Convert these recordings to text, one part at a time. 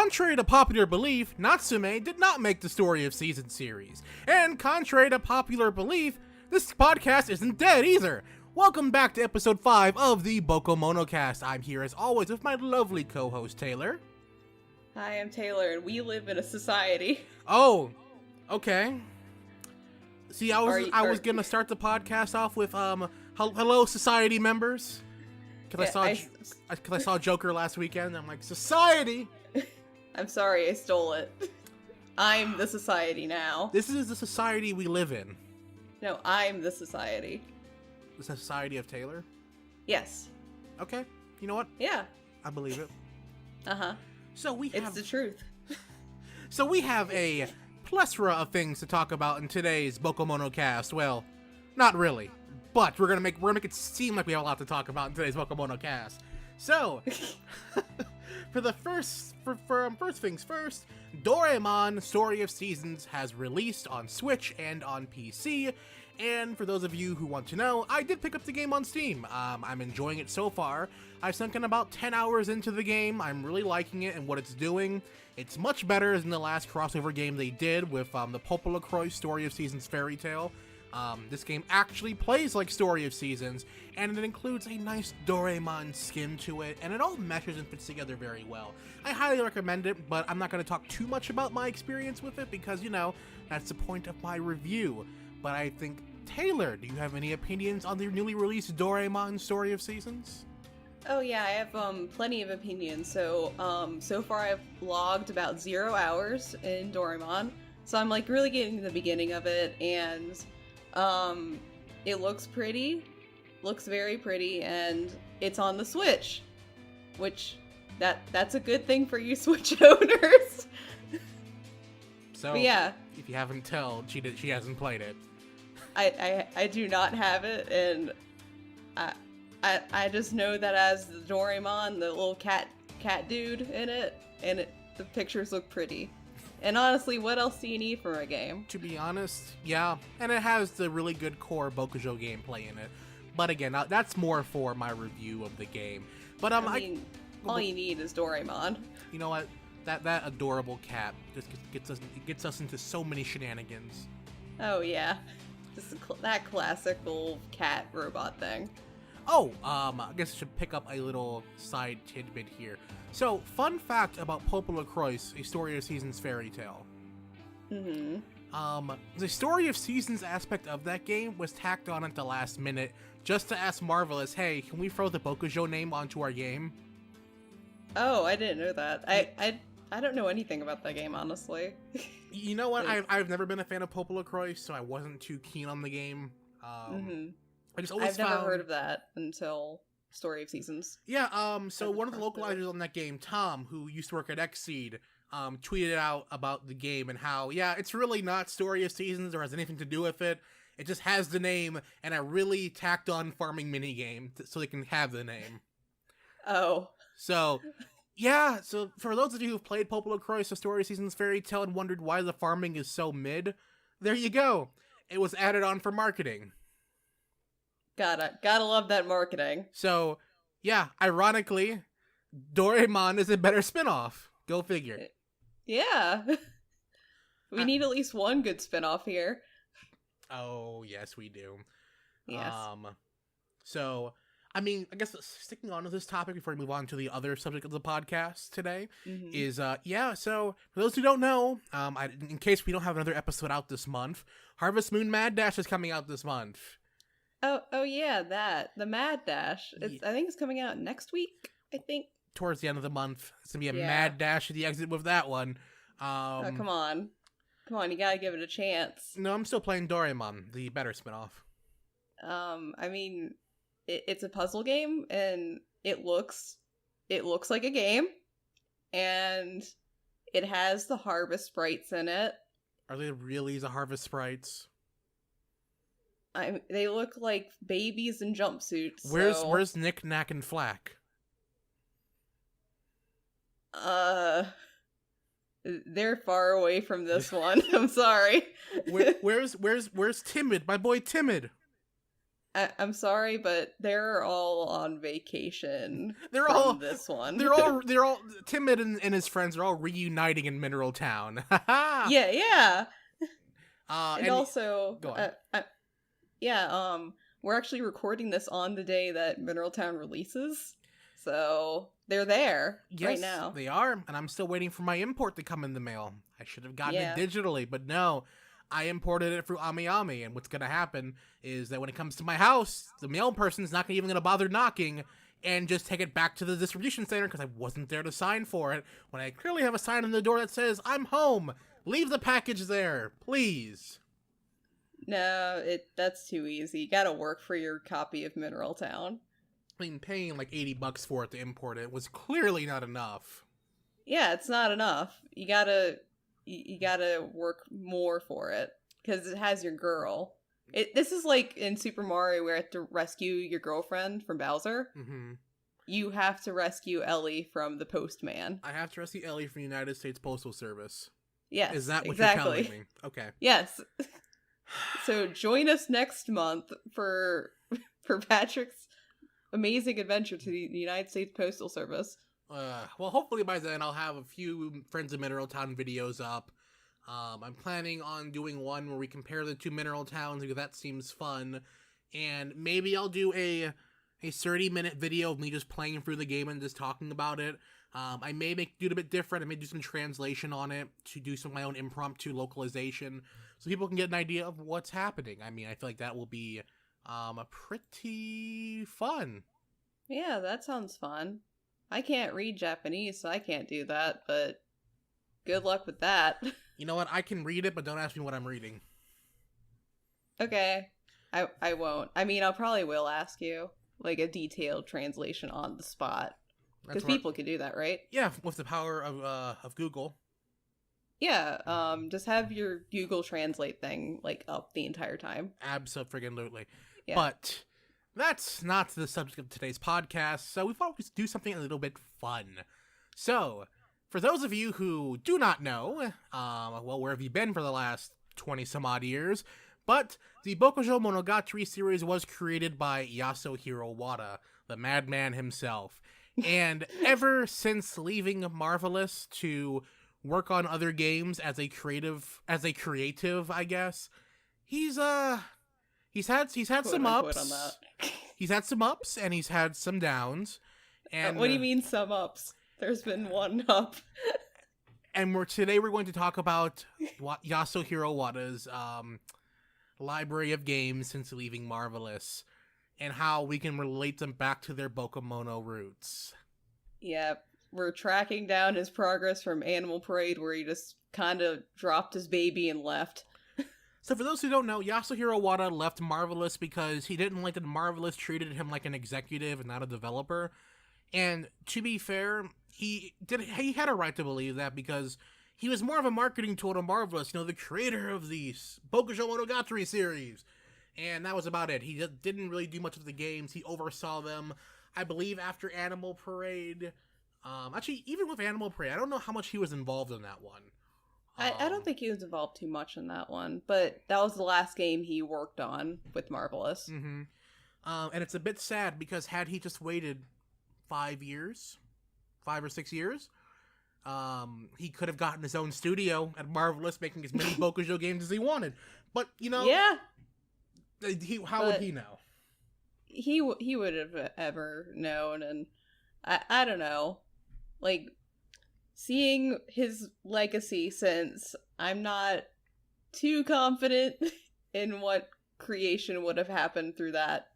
Contrary to popular belief, Natsume did not make the Story of Seasons series. And contrary to popular belief, this podcast isn't dead either. Welcome back to episode 5 of the BokuMonoCast. I'm here as always with my lovely co-host Taylor. Hi, I'm Taylor, and we live in a society. Oh, okay. See, I was gonna start the podcast off with hello society members, because I saw Joker last weekend. I'm like, society. I'm sorry, I stole it. I'm the society now. This is the society we live in. No, I'm the society. The society of Taylor? Yes. Okay. You know what? Yeah. I believe it. Uh-huh. So It's the truth. So we have a plethora of things to talk about in today's BokuMonoCast. Well, not really, but we're gonna make it seem like we have a lot to talk about in today's BokuMonoCast. So, first things first, Doraemon Story of Seasons has released on Switch and on PC. And for those of you who want to know, I did pick up the game on Steam. I'm enjoying it so far. I've sunk in about 10 hours into the game. I'm really liking it and what it's doing. It's much better than the last crossover game they did with the BokuMonoCast Story of Seasons Fairy Tale. This game actually plays like Story of Seasons, and it includes a nice Doraemon skin to it, and it all meshes and fits together very well. I highly recommend it, but I'm not going to talk too much about my experience with it because, you know, that's the point of my review. But I think, Taylor, do you have any opinions on the newly released Doraemon Story of Seasons? Oh yeah, I have plenty of opinions. So far I've logged about 0 hours in Doraemon. So I'm like really getting to the beginning of it, and it looks pretty. Looks very pretty, and it's on the Switch. Which that's a good thing for you Switch owners. So but yeah. If you haven't told, she hasn't played it. I do not have it, and I just know that as the Doraemon, the little cat dude in it, and the pictures look pretty. And honestly, what else do you need for a game? To be honest, yeah. And it has the really good core Bokujo gameplay in it. But again, that's more for my review of the game. But I mean, all you need is Doraemon. You know what? That adorable cat just gets us into so many shenanigans. Oh yeah. Just that classic old cat robot thing. Oh, I guess I should pick up a little side tidbit here. So, fun fact about BokuMonoCast, a Story of Seasons fairy tale. Mm-hmm. The Story of Seasons aspect of that game was tacked on at the last minute just to ask Marvelous, hey, can we throw the Bokujo name onto our game? Oh, I didn't know that. I don't know anything about that game, honestly. You know what? I've never been a fan of BokuMonoCast, so I wasn't too keen on the game. I've never heard of that until Story of Seasons. Yeah, so one of the localizers on that game, Tom, who used to work at Xseed, tweeted out about the game and how, yeah, it's really not Story of Seasons or has anything to do with it. It just has the name and a really tacked on farming minigame so they can have the name. Oh. So, yeah, so for those of you who've played BokuMonoCast, the Story of Seasons fairy tale and wondered why the farming is so mid, there you go. It was added on for marketing. Gotta love that marketing. So, yeah, ironically, Doraemon is a better spinoff. Go figure. Yeah. We need at least one good spinoff here. Oh, yes, we do. Yes. So, I mean, I guess sticking on to this topic before we move on to the other subject of the podcast today is, so for those who don't know, in case we don't have another episode out this month, Harvest Moon Mad Dash is coming out this month. Oh yeah, the Mad Dash. I think it's coming out next week, I think. Towards the end of the month. It's going to be a mad dash at the exit with that one. Oh, come on, you gotta give it a chance. No, I'm still playing Doraemon, the better spinoff. I mean, it's a puzzle game, and it looks like a game, and it has the harvest sprites in it. Are they really the harvest sprites? They look like babies in jumpsuits. Where's Nick, Knack, and Flack? They're far away from this one. I'm sorry. Where's Timid? My boy Timid. I'm sorry, but they're all on vacation They're from all this one. they're all Timid and his friends are all reuniting in Mineral Town. Yeah, yeah. And and also, go on. yeah, we're actually recording this on the day that Mineral Town releases, so they're there right Yes, now. they are, and I'm still waiting for my import to come in the mail. I should have gotten Yeah. it digitally, but no. I imported it through AmiAmi, and what's gonna happen is that when it comes to my house, the mail person's not even gonna bother knocking and just take it back to the distribution center because I wasn't there to sign for it when I clearly have a sign on the door that says, "I'm home. Leave the package there, please." No, that's too easy. You gotta work for your copy of Mineral Town. I mean, paying like $80 for it to import it was clearly not enough. Yeah, it's not enough. You gotta work more for it because it has your girl. This is like in Super Mario where you have to rescue your girlfriend from Bowser. Mm-hmm. You have to rescue Ellie from the postman. I have to rescue Ellie from the United States Postal Service. Yes, Is that what exactly. you're telling me? Okay. Yes. So join us next month for Patrick's amazing adventure to the United States Postal Service. Well, hopefully by then I'll have a few Friends of Mineral Town videos up. I'm planning on doing one where we compare the two Mineral Towns because that seems fun. And maybe I'll do a 30-minute video of me just playing through the game and just talking about it. I may do it a bit different. I may do some translation on it to do some of my own impromptu localization so people can get an idea of what's happening. I mean, I feel like that will be a pretty fun. Yeah, that sounds fun. I can't read Japanese, so I can't do that, but good luck with that. You know what? I can read it, but don't ask me what I'm reading. Okay. I won't. I mean, I probably will ask you, like, a detailed translation on the spot. Because people can do that, right? Yeah, with the power of Google. Yeah, just have your Google Translate thing, like, up the entire time. Abso-friggin-lutely. Yeah. But that's not the subject of today's podcast, so we thought we'd do something a little bit fun. So, for those of you who do not know, well, where have you been for the last 20-some-odd years? But the BokuMonoCast series was created by Yasuhiro Wada, the madman himself. And ever since leaving Marvelous to work on other games as a creative, I guess, he's had some ups. On that. He's had some ups and he's had some downs. And what do you mean some ups? There's been one up. And today we're going to talk about Yasuhiro Wada's library of games since leaving Marvelous, and how we can relate them back to their BokuMono roots. Yeah, we're tracking down his progress from Animal Parade, where he just kind of dropped his baby and left. So for those who don't know, Yasuhiro Wada left Marvelous because he didn't like that Marvelous treated him like an executive and not a developer. And to be fair, he had a right to believe that because he was more of a marketing tool to Marvelous, the creator of the BokuMonoCast series. And that was about it. He didn't really do much of the games. He oversaw them, I believe, after Animal Parade. Actually, even with Animal Parade, I don't know how much he was involved in that one. I don't think he was involved too much in that one, but that was the last game he worked on with Marvelous. Mm-hmm. And it's a bit sad because had he just waited 5 or 6 years, he could have gotten his own studio at Marvelous, making as many Bokujo games as he wanted. But, Yeah. How would he know? He would have ever known, and I don't know. Like, seeing his legacy, since I'm not too confident in what creation would have happened through that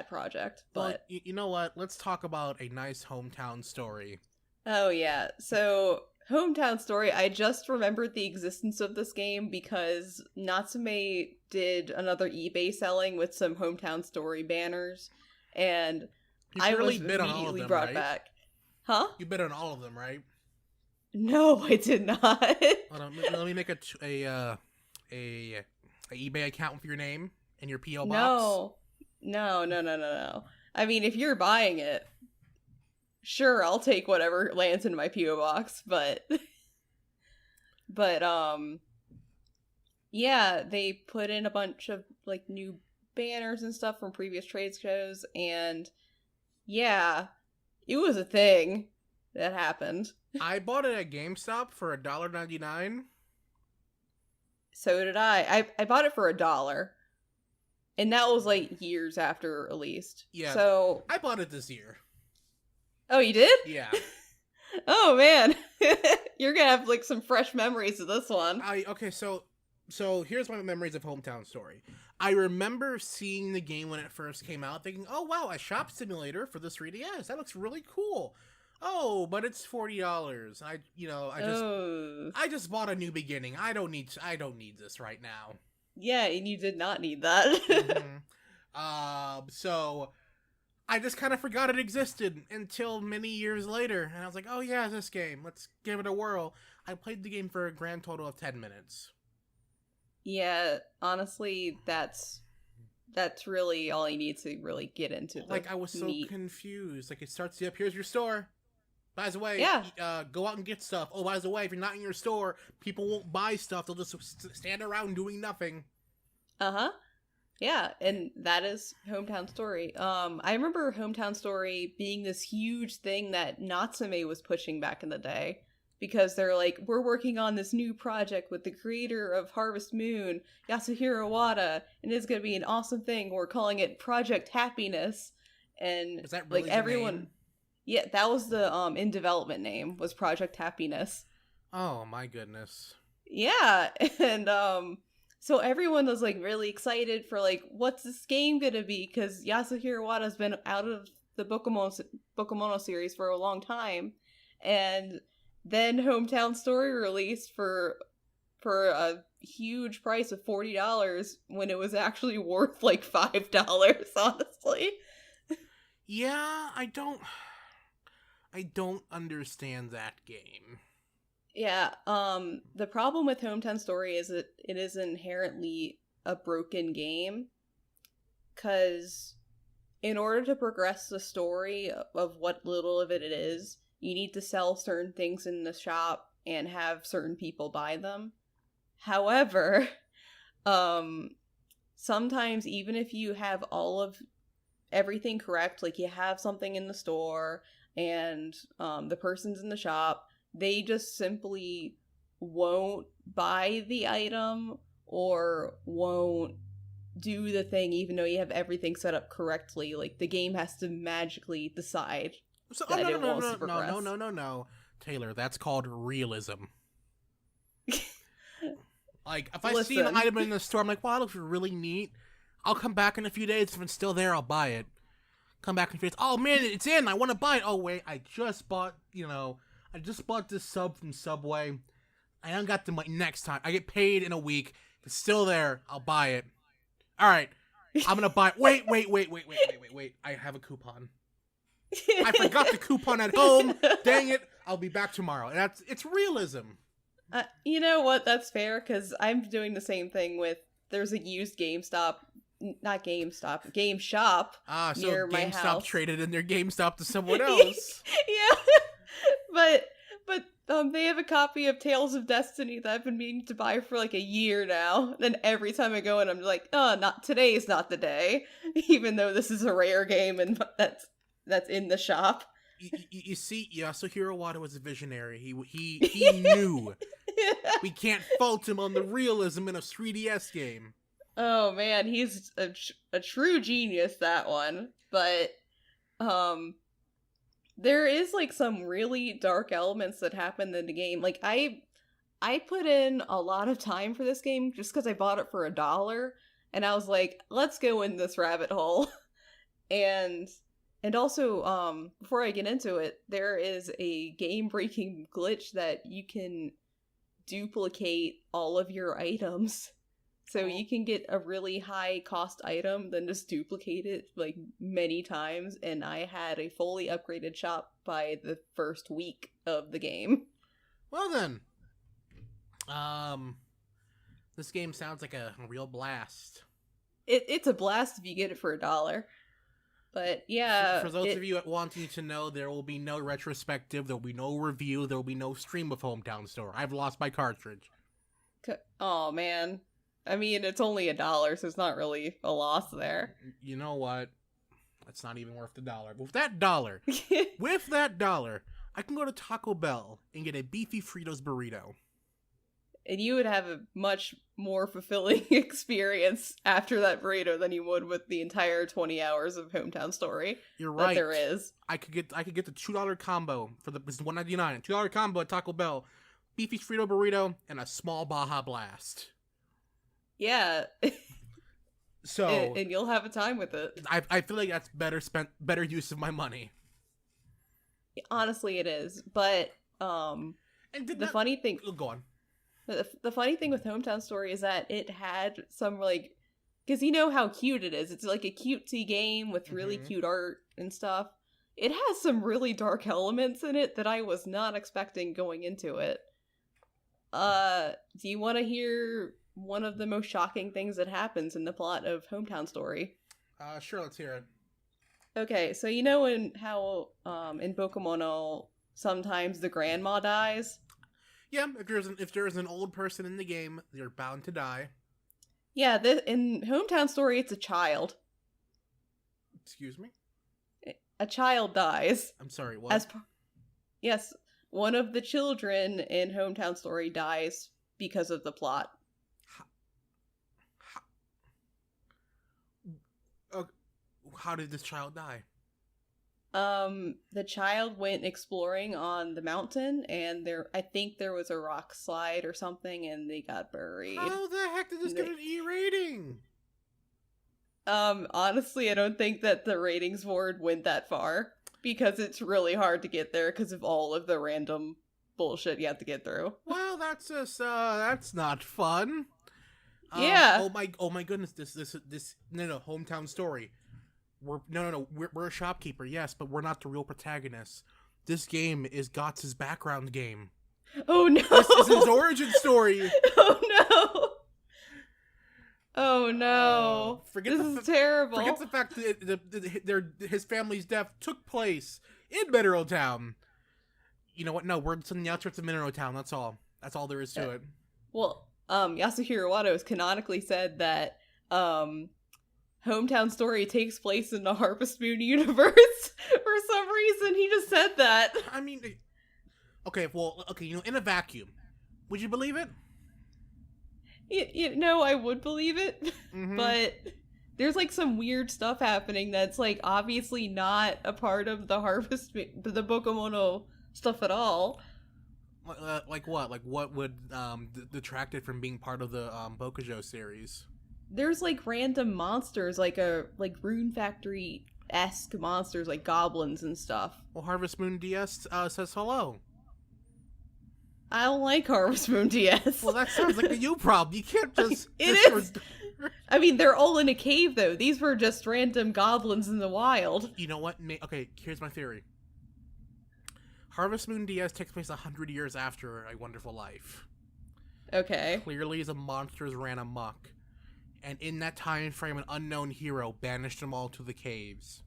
project. But well, you know what? Let's talk about a nice hometown story. Oh yeah, so hometown story. I just remembered the existence of this game because Natsume did another eBay selling with some hometown story banners, and You I really was bid on all of immediately them, brought right? back. Huh? You bid on all of them, right? No, I did not. Hold on, let me make a eBay account with your name and your PO box. No. I mean, if you're buying it, sure, I'll take whatever lands in my PO box, but yeah, they put in a bunch of like new banners and stuff from previous trade shows, and yeah, it was a thing that happened. I bought it at GameStop for $1.99. So did I. I bought it for $1. And that was like years after released. Yeah. So I bought it this year. Oh, you did? Yeah. Oh man. You're gonna have like some fresh memories of this one. Okay, so here's my memories of Hometown Story. I remember seeing the game when it first came out, thinking, "Oh wow, a shop simulator for the 3DS. That looks really cool." Oh, but it's $40. I just bought a new beginning. I don't need this right now. Yeah, and you did not need that. Mm-hmm. So I just kind of forgot it existed until many years later, and I was like, "Oh yeah, this game. Let's give it a whirl." I played the game for a grand total of 10 minutes. Yeah, honestly, that's really all you need to really get into. Like, I was so confused. Like, it starts up, here's your store. By the way, go out and get stuff. Oh, by the way, if you're not in your store, people won't buy stuff. They'll just stand around doing nothing. Uh-huh. Yeah, and that is Hometown Story. I remember Hometown Story being this huge thing that Natsume was pushing back in the day. Because they're like, we're working on this new project with the creator of Harvest Moon, Yasuhiro Wada, and it's going to be an awesome thing. We're calling it Project Happiness. And is that really like everyone... Name? Yeah, that was the in development name, was Project Happiness. Oh my goodness. Yeah, and so everyone was like really excited for like, what's this game gonna be? Because Yasuhiro Wada's been out of the BokuMono series for a long time, and then Hometown Story released for a huge price of $40 when it was actually worth like $5, honestly. Yeah, I don't understand that game. Yeah, the problem with Hometown Story is that it is inherently a broken game, because in order to progress the story of what little of it is, you need to sell certain things in the shop and have certain people buy them. However, sometimes even if you have all of everything correct, like you have something in the store and the person's in the shop, they just simply won't buy the item or won't do the thing even though you have everything set up correctly. Like, the game has to magically decide that it wants to progress. No. Taylor, that's called realism. Like, if I see an item in the store, I'm like, wow, it looks really neat. I'll come back in a few days. If it's still there, I'll buy it. Come back in a few days. Oh, man, it's in. I want to buy it. Oh, wait, I just bought this sub from Subway. I don't got the money next time. I get paid in a week. If it's still there, I'll buy it. All right, I'm going to buy it. Wait. I have a coupon. I forgot the coupon at home. Dang it. I'll be back tomorrow. And it's realism. You know what? That's fair, because I'm doing the same thing with, there's a used Game shop near my GameStop house. Traded in their GameStop to someone else. Yeah. But they have a copy of Tales of Destiny that I've been meaning to buy for like a year now. Then every time I go in, I'm like, oh, today is not the day. Even though this is a rare game and that's in the shop. You see, Yasuhiro Wada was a visionary. He knew. We can't fault him on the realism in a 3DS game. Oh man, he's a true genius, that one. But there is like some really dark elements that happen in the game. Like, I put in a lot of time for this game just because I bought it for $1, and I was like, let's go in this rabbit hole. And also, before I get into it, there is a game-breaking glitch that you can duplicate all of your items. So you can get a really high-cost item, then just duplicate it, like, many times, and I had a fully upgraded shop by the first week of the game. Well then, this game sounds like a real blast. It's a blast if you get it for $1. But yeah, for those of you wanting to know, there will be no retrospective, there will be no review, there will be no stream of Hometown Story. I've lost my cartridge. Oh man, I mean, it's only $1, so it's not really a loss there. You know what? It's not even worth the dollar. But with that dollar, I can go to Taco Bell and get a beefy Fritos burrito. And you would have a much more fulfilling experience after that burrito than you would with the entire 20 hours of Hometown Story. You're right. That there is. I could get the $2 combo for it's $1.99. $2 combo at Taco Bell, beefy Frito burrito, and a small Baja Blast. Yeah. So and you'll have a time with it. I feel like that's better use of my money. Honestly, it is. But funny thing. Go on. The funny thing with Hometown Story is that it had some, like, because you know how cute it is. It's like a cutesy game with really cute art and stuff. It has some really dark elements in it that I was not expecting going into it. Do you want to hear one of the most shocking things that happens in the plot of Hometown Story? Sure, let's hear it. Okay, so you know in BokuMono, sometimes the grandma dies? Yeah, if there's an old person in the game, they're bound to die. Yeah, in Hometown Story, it's a child. Excuse me? A child dies. I'm sorry, what? Yes, one of the children in Hometown Story dies because of the plot. How did this child die? The child went exploring on the mountain, and I think there was a rock slide or something, and they got buried. How the heck did this get an E rating? Honestly, I don't think that the ratings board went that far, because it's really hard to get there because of all of the random bullshit you have to get through. Well, that's just, that's not fun. Yeah. Oh my goodness, this, no, Hometown Story. We're a shopkeeper, yes, but we're not the real protagonists. This game is Gotz's background game. Oh no! This is his origin story. Oh no! Oh no! This is terrible. Forget the fact that his family's death took place in Mineral Town. You know what? No, we're on the outskirts of Mineral Town. That's all. That's all there is to it. Well, Yasuhiro Wada has canonically said that Hometown Story takes place in the Harvest Moon universe. For some reason, he just said that. I mean, okay, in a vacuum, would you believe it? I would believe it, but there's like some weird stuff happening that's like obviously not a part of the the BokuMono stuff at all. Like what? Like what would detract it from being part of the Bokujo series? There's like random monsters, like Rune Factory-esque monsters, like goblins and stuff. Well, Harvest Moon DS says hello. I don't like Harvest Moon DS. Well, that sounds like a you problem. You can't just... It is! I mean, they're all in a cave, though. These were just random goblins in the wild. You know what? Okay, here's my theory. Harvest Moon DS takes place 100 years after A Wonderful Life. Okay. Clearly, the monsters ran amok. And in that time frame, an unknown hero banished them all to the caves.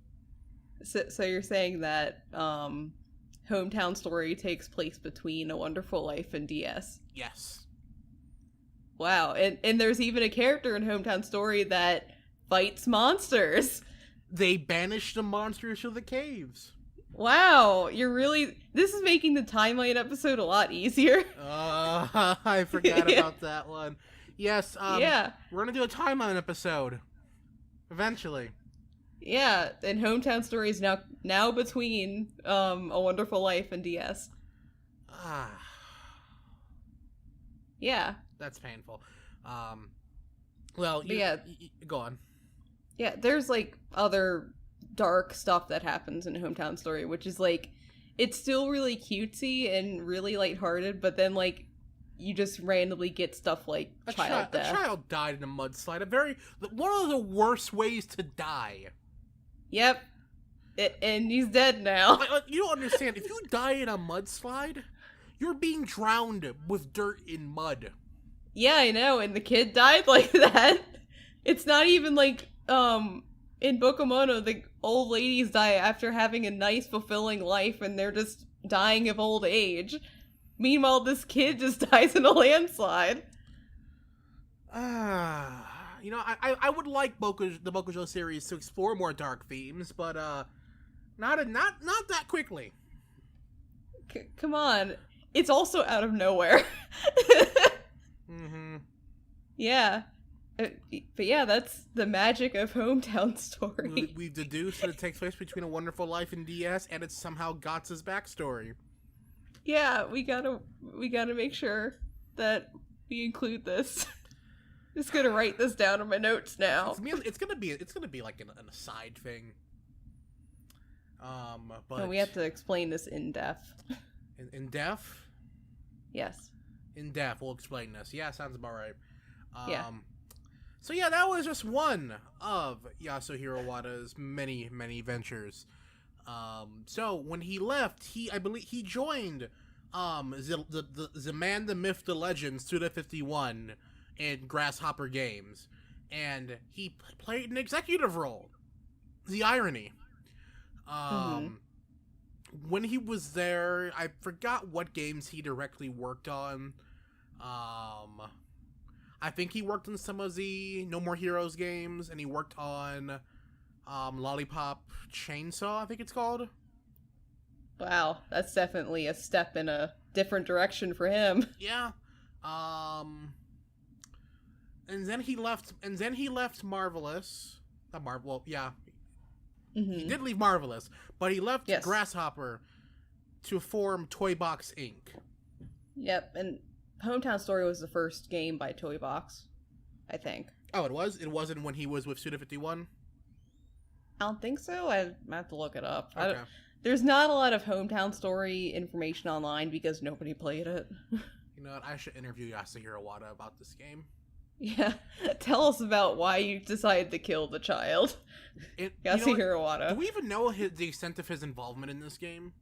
So you're saying that Hometown Story takes place between A Wonderful Life and DS? Yes. Wow, and there's even a character in Hometown Story that fights monsters. They banished the monsters to the caves. Wow, this is making the timeline episode a lot easier. I forgot about that one. Yes, yeah. We're gonna do a timeline episode. Eventually. Yeah, and Hometown Story is now between A Wonderful Life and DS. Yeah. That's painful. Well, go on. Yeah, there's like other dark stuff that happens in Hometown Story, which is like, it's still really cutesy and really lighthearted, but then like, you just randomly get stuff like child death. A child died in a mudslide. One of the worst ways to die. Yep. And he's dead now. You don't understand. If you die in a mudslide, you're being drowned with dirt and mud. Yeah, I know. And the kid died like that. It's not even like, in BokuMono, the old ladies die after having a nice, fulfilling life, and they're just dying of old age. Meanwhile, this kid just dies in a landslide. you know, I would like the Bokujo series to explore more dark themes, but not that quickly. Come on. It's also out of nowhere. Mm-hmm. Yeah. But yeah, that's the magic of Hometown Story. We've deduced that it takes place between A Wonderful Life and DS, and it's somehow Guts' backstory. Yeah, we gotta make sure that we include this. Just gonna write this down in my notes now. It's gonna be like an aside thing. But No, we have to explain this in depth. In depth. Yes. In depth, we'll explain this. Yeah, sounds about right. Yeah. So yeah, that was just one of Yasuhiro Wada's many, many ventures. So when he left, I believe he joined the Man, the Myth, the Legend, Suda51 in Grasshopper Games, and he played an executive role. The irony. When he was there, I forgot what games he directly worked on. I think he worked on some of the No More Heroes games, and he worked on Lollipop Chainsaw, I think it's called. Wow, that's definitely a step in a different direction for him. Yeah. And then he left Marvelous. Not Marvel, yeah. Mm-hmm. He did leave Marvelous, but he left Yes. Grasshopper to form Toy Box Inc. Yep, and Hometown Story was the first game by Toy Box, I think. Oh, it was? It wasn't when he was with Suda51? I don't think so. I have to look it up. Okay. There's not a lot of Hometown Story information online because nobody played it. You know what? I should interview Yasuhiro Wada about this game. Yeah. Tell us about why you decided to kill the child. Yasuhiro Wada. Do we even know the extent of his involvement in this game?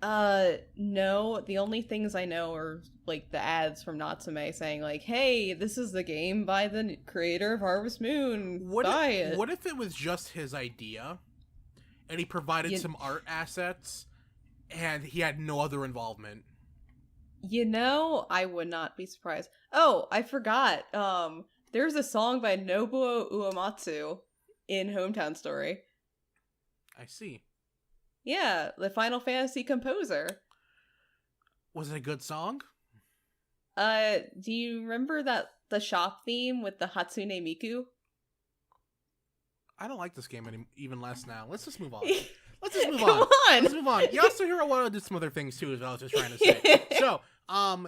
No. The only things I know are, like, the ads from Natsume saying, like, hey, this is the game by the creator of Harvest Moon. Buy it. What if it was just his idea, and he provided some art assets, and he had no other involvement? You know, I would not be surprised. Oh, I forgot. There's a song by Nobuo Uematsu in Hometown Story. I see. Yeah, the Final Fantasy composer. Was it a good song? Do you remember the shop theme with the Hatsune Miku? I don't like this game even less now. Let's just move on. Let's move on. Yasuhiro Wada did some other things too, as I was just trying to say. So,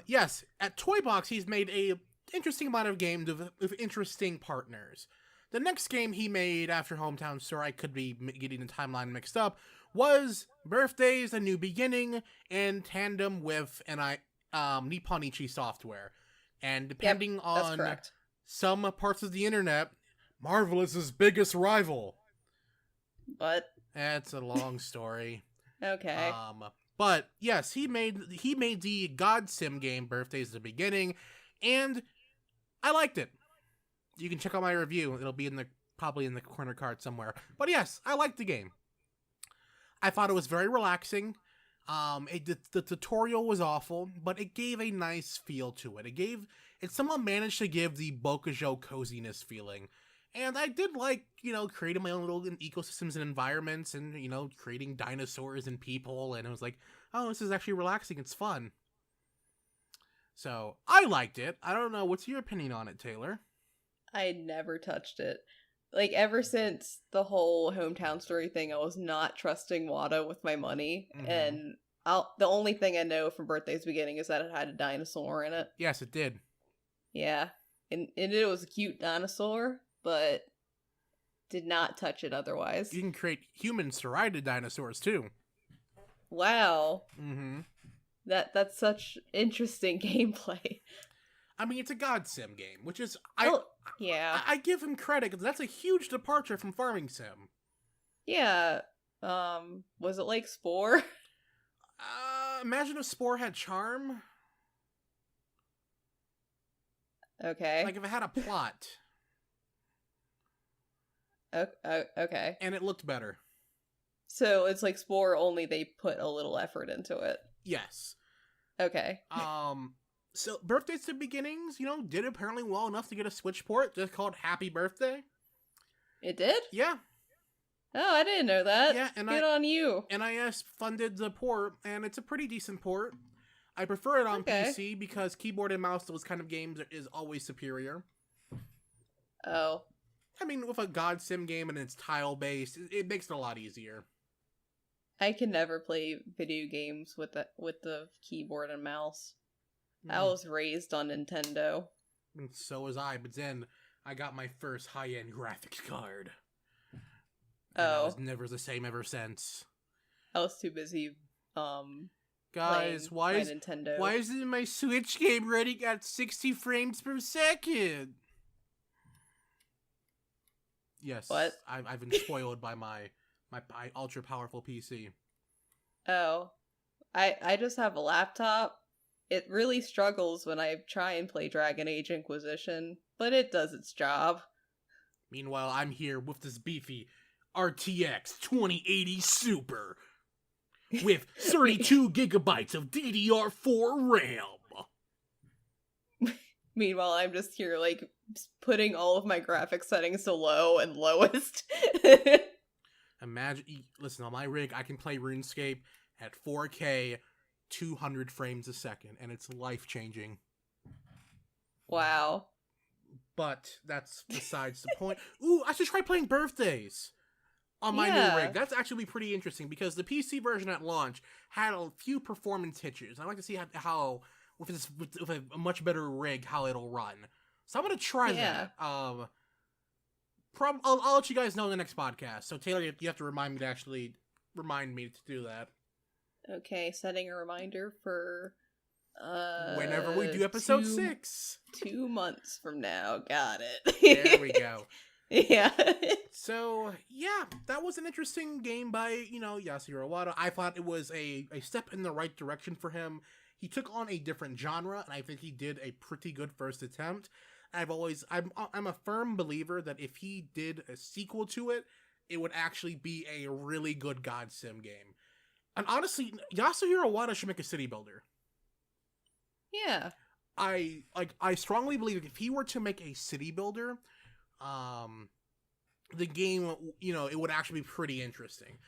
yes, at Toy Box, he's made a interesting amount of games with interesting partners. The next game he made after Hometown Story, I could be getting the timeline mixed up, was Birthdays: A New Beginning in tandem with Nipponichi Software. And depending on some parts of the internet, Marvelous's biggest rival. What? That's a long story. Okay. But yes, he made the God Sim game Birthdays: The Beginning, and I liked it. You can check out my review. It'll be probably in the corner card somewhere. But yes, I liked the game. I thought it was very relaxing. The tutorial was awful, but it gave a nice feel to it. It somehow managed to give the Bokujo coziness feeling. And I did like, creating my own little ecosystems and environments and, creating dinosaurs and people. And it was like, oh, this is actually relaxing. It's fun. So I liked it. I don't know. What's your opinion on it, Taylor? I never touched it. Like, ever since the whole Hometown Story thing, I was not trusting Wada with my money. Mm-hmm. And the only thing I know from Birthday's Beginning is that it had a dinosaur in it. Yes, it did. Yeah. And it was a cute dinosaur, but did not touch it otherwise. You can create humans to ride the dinosaurs, too. Wow. Mm-hmm. That's such interesting gameplay. I mean, it's a God Sim game, which is... yeah. I give him credit, because that's a huge departure from Farming Sim. Yeah. Was it like Spore? Imagine if Spore had charm. Okay. Like if it had a plot. Okay. And it looked better. So it's like Spore, only they put a little effort into it. Yes. Okay. So, Birthdays to Beginnings, did apparently well enough to get a Switch port, just called Happy Birthday. It did? Yeah. Oh, I didn't know that. Yeah, and Good on you. NIS funded the port, and it's a pretty decent port. I prefer it on PC because keyboard and mouse, those kind of games is always superior. Oh. I mean, with a God Sim game and it's tile-based, it makes it a lot easier. I can never play video games with the keyboard and mouse. I was raised on Nintendo. And so was I, but then I got my first high-end graphics card. And I was never the same ever since. I was too busy, guys, why isn't my Switch game running at 60 frames per second? Yes. What? I've been spoiled by my ultra powerful PC. Oh. I just have a laptop. It really struggles when I try and play Dragon Age Inquisition, but it does its job. Meanwhile, I'm here with this beefy RTX 2080 Super with 32 gigabytes of DDR4 RAM. Meanwhile, I'm just here, like, putting all of my graphics settings to low and lowest. Imagine, listen, on my rig, I can play RuneScape at 4K, 200 frames a second, and it's life-changing. Wow. But that's besides the point. Ooh, I should try playing Birthdays on my new rig. That's actually pretty interesting, because the PC version at launch had a few performance hitches. I'd like to see how with a much better rig, how it'll run. So I'm gonna try that. I'll let you guys know in the next podcast. So Taylor, you have to remind me to do that. Okay, setting a reminder for whenever we do episode 6. 2 months from now. Got it. There we go. Yeah. So, yeah, that was an interesting game by, Yasuhiro Wada. I thought it was a step in the right direction for him. He took on a different genre, and I think he did a pretty good first attempt. I'm a firm believer that if he did a sequel to it, it would actually be a really good God Sim game. And honestly, Yasuhiro Wada should make a city builder. Yeah. I strongly believe if he were to make a city builder, the game, it would actually be pretty interesting.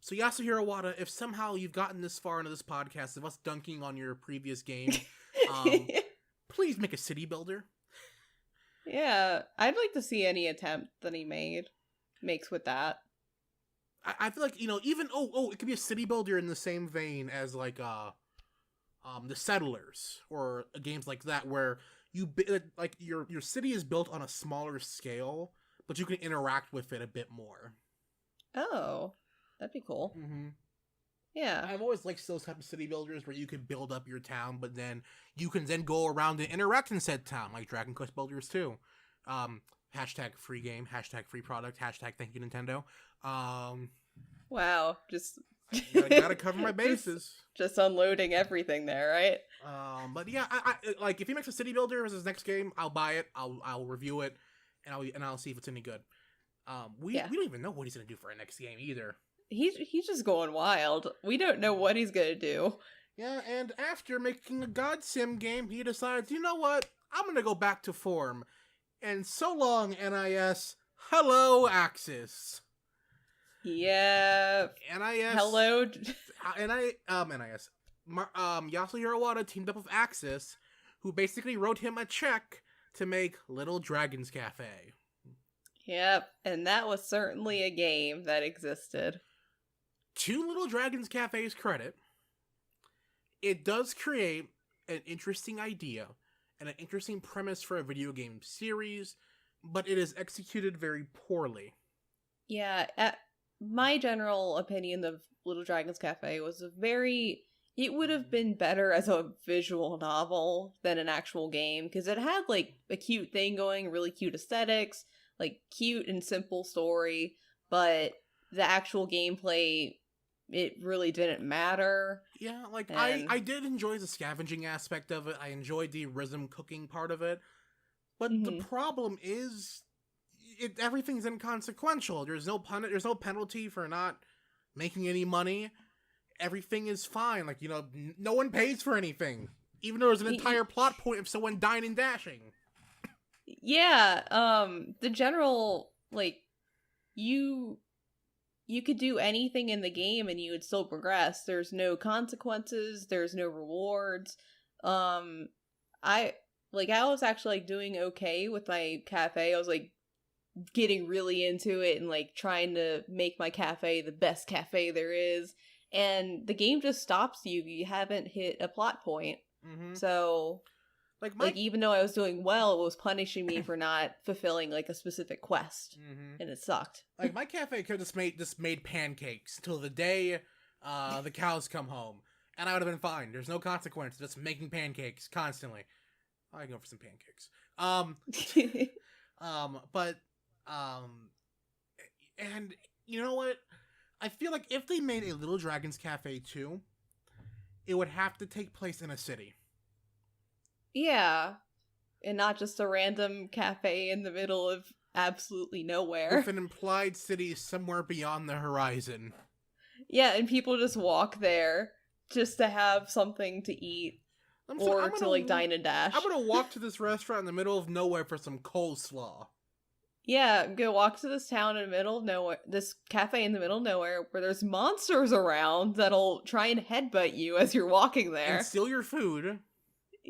So Yasuhiro Wada, if somehow you've gotten this far into this podcast of us dunking on your previous game, please make a city builder. Yeah, I'd like to see any attempt that he makes with that. I feel like, even, it could be a city builder in the same vein as, like, the Settlers, or games like that, where your city is built on a smaller scale, but you can interact with it a bit more. Oh, that'd be cool. Mm-hmm. Yeah. I've always liked those type of city builders where you can build up your town, but then you can then go around and interact in said town, like Dragon Quest Builders 2. Hashtag free game, hashtag free product, hashtag thank you Nintendo. Wow, just gotta cover my bases. Just unloading everything there, right? But yeah, I like, if he makes a city builder as his next game, I'll buy it, I'll review it, and I'll see if it's any good. We don't even know what he's gonna do for our next game either. He's just going wild. We don't know what he's gonna do. Yeah, and after making a God Sim game, he decides, you know what? I'm gonna go back to form. And so long, NIS. Hello, Axis. Yeah. NIS. Hello. NIS. Yasuhiro Wada teamed up with Axis, who basically wrote him a check to make Little Dragon's Cafe. Yep, and that was certainly a game that existed. To Little Dragon's Cafe's credit, it does create an interesting idea and an interesting premise for a video game series, but it is executed very poorly. Yeah, my general opinion of Little Dragon's Cafe was it would have been better as a visual novel than an actual game, because it had, like, a cute thing going, really cute aesthetics, like, cute and simple story, but the actual gameplay, it really didn't matter. Yeah, like, I did enjoy the scavenging aspect of it. I enjoyed the rhythm cooking part of it. But the problem is, everything's inconsequential. There's no penalty for not making any money. Everything is fine. Like, no one pays for anything. Even though there's an entire plot point of someone dying and dashing. Yeah, the general, like, you could do anything in the game and you would still progress. There's no consequences, there's no rewards. I was actually, like, doing okay with my cafe. I was, like, getting really into it and, like, trying to make my cafe the best cafe there is. And the game just stops you. You haven't hit a plot point. Mm-hmm. So... Like, even though I was doing well, it was punishing me for not fulfilling, like, a specific quest. Mm-hmm. And it sucked. Like, my cafe could have just made pancakes till the day the cows come home. And I would have been fine. There's no consequence. Just making pancakes constantly. I can go for some pancakes. And you know what? I feel like if they made a Little Dragon's Cafe 2, it would have to take place in a city. Yeah. And not just a random cafe in the middle of absolutely nowhere. With an implied city somewhere beyond the horizon. Yeah, and people just walk there just to have something to eat. Dine and dash. I'm gonna walk to this restaurant in the middle of nowhere for some coleslaw. Yeah, go walk to this town in the middle of nowhere, this cafe in the middle of nowhere, where there's monsters around that'll try and headbutt you as you're walking there. And steal your food.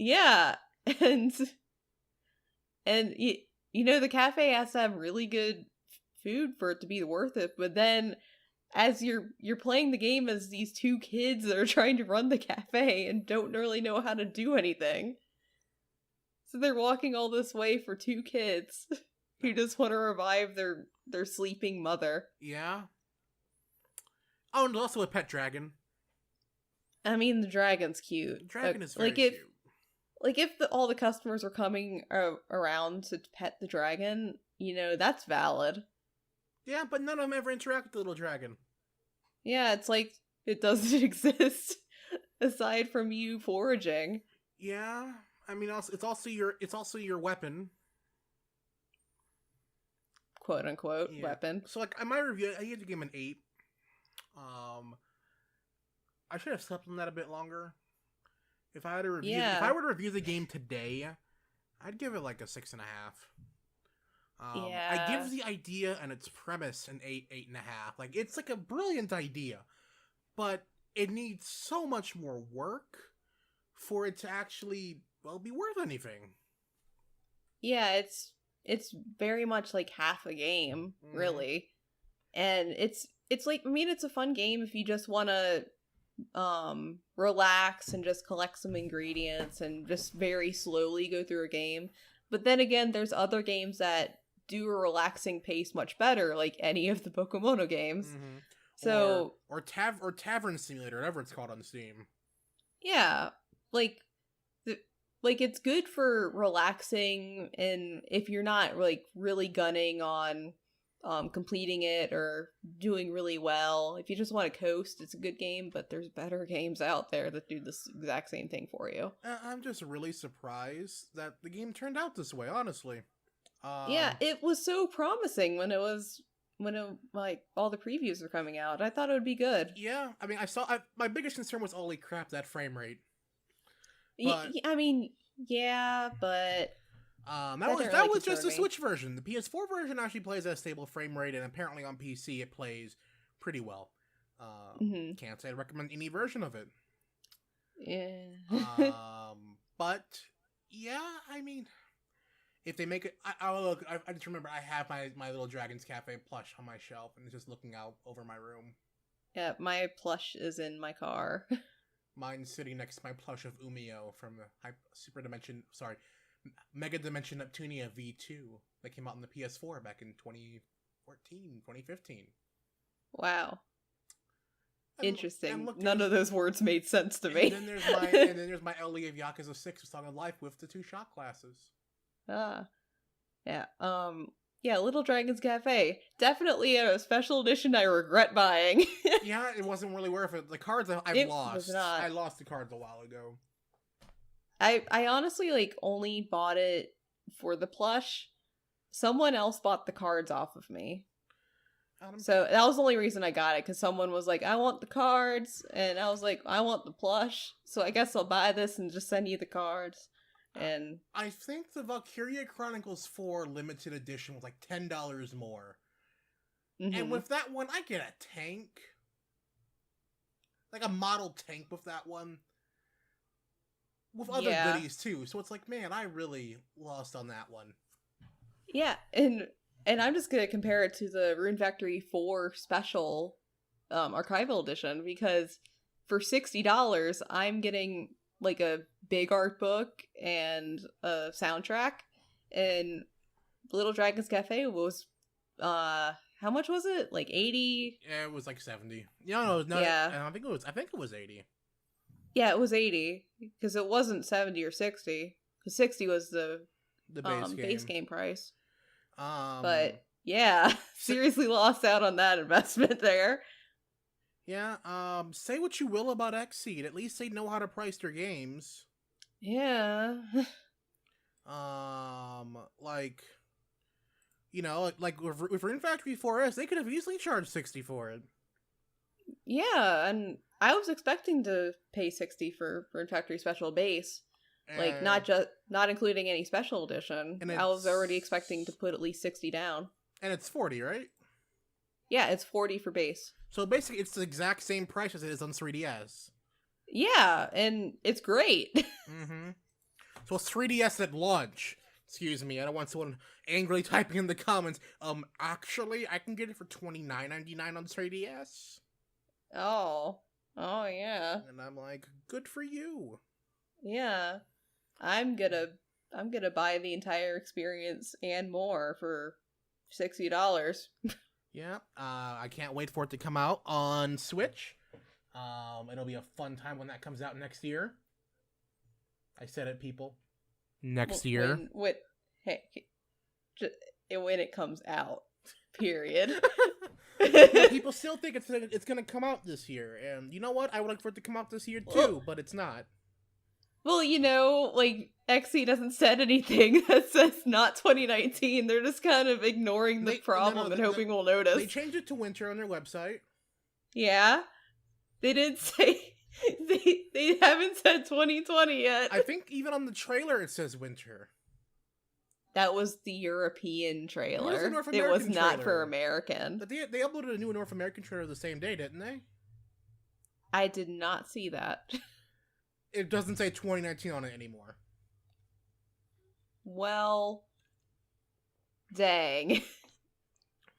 Yeah, and you know, the cafe has to have really good food for it to be worth it, but then as you're playing the game as these two kids that are trying to run the cafe and don't really know how to do anything. So they're walking all this way for two kids who just want to revive their sleeping mother. Yeah. Oh, and also a pet dragon. I mean, the dragon's cute. The dragon is very cute. If all the customers are coming around to pet the dragon, you know, that's valid. Yeah, but none of them ever interact with the little dragon. Yeah, it's like it doesn't exist aside from you foraging. Yeah, I mean, it's also your weapon, quote unquote weapon. So, like, in my review, I gave the game an 8. I should have slept on that a bit longer. If I were to review the game today, I'd give it like a 6.5. I give the idea and its premise an 8.5. Like, it's like a brilliant idea, but it needs so much more work for it to actually, well, be worth anything. Yeah, it's very much like half a game, really. And it's like, I mean, it's a fun game if you just want to relax and just collect some ingredients and just very slowly go through a game. But then again, there's other games that do a relaxing pace much better, like any of the BokuMono games. Mm-hmm. So or Tavern Simulator, whatever it's called on Steam. Yeah, like it's good for relaxing, and if you're not like really gunning on completing it or doing really well, if you just want to coast, it's a good game. But there's better games out there that do this exact same thing for you. I'm just really surprised that the game turned out this way, honestly. Yeah, it was so promising when like all the previews were coming out. I thought it would be good. Yeah, I mean, my biggest concern was, holy crap, that frame rate. But, I mean, yeah, but that was just a Switch version. The PS4 version actually plays at a stable frame rate, and apparently on PC it plays pretty well. Can't say I'd recommend any version of it. Yeah. But yeah, I mean, if they make it, I just remember I have my little Dragon's Cafe plush on my shelf, and it's just looking out over my room. Yeah, my plush is in my car. Mine's sitting next to my plush of Umio from the Mega Dimension Neptunia V2 that came out on the PS4 back in 2014, 2015. Wow. Interesting. None of those words made sense to me. And then there's my LE of Yakuza 6 Song of Life with the 2 shot glasses. Yeah. Yeah, Little Dragon's Cafe. Definitely a special edition I regret buying. Yeah, it wasn't really worth it. The cards I've lost. Was not. I lost the cards a while ago. I honestly, like, only bought it for the plush. Someone else bought the cards off of me. So that was the only reason I got it, because someone was like, I want the cards, and I was like, I want the plush, so I guess I'll buy this and just send you the cards. And I think the Valkyria Chronicles 4 limited edition was like $10 more. And with that one, I get a tank. Like a model tank with that one. With other goodies too. So it's like, man, I really lost on that one. Yeah, and I'm just gonna compare it to the Rune Factory 4 special archival edition, because for $60 I'm getting like a big art book and a soundtrack, and Little Dragon's Cafe was how much was it? Like 80? Yeah, it was like 70. No, yeah. I think it was 80. Yeah, it was 80, because it wasn't 70 or 60. Because 60 was the base game price. But yeah, seriously lost out on that investment there. Yeah, say what you will about Xseed, at least they know how to price their games. Yeah. Like, you know, like with Rune Factory 4S, they could have easily charged 60 for it. Yeah, and I was expecting to pay 60 for Rune Factory Special Base. Like, not including any special edition. I was already expecting to put at least 60 down. And it's 40, right? Yeah, it's 40 for base. So basically, it's the exact same price as it is on 3DS. Yeah, and it's great. So it's 3DS at launch. Excuse me, I don't want someone angrily typing in the comments. Actually, I can get it for $29.99 on 3DS. Oh, yeah. And I'm like, good for you. Yeah. I'm gonna buy the entire experience and more for $60. Yeah, I can't wait for it to come out on Switch. It'll be a fun time when that comes out next year. I said it, people. Next year. When it comes out. Period. Yeah, people still think it's gonna come out this year, and you know what? I would like for it to come out this year too, but it's not. Well, you know, like, Xseed hasn't said anything that says not 2019. They're just kind of ignoring the problem and hoping we'll notice. They changed it to winter on their website. Yeah. They didn't say... They haven't said 2020 yet. I think even on the trailer it says winter. That was the European trailer. It was not for American. But they uploaded a new North American trailer the same day, didn't they? I did not see that. It doesn't say 2019 on it anymore. Well, dang.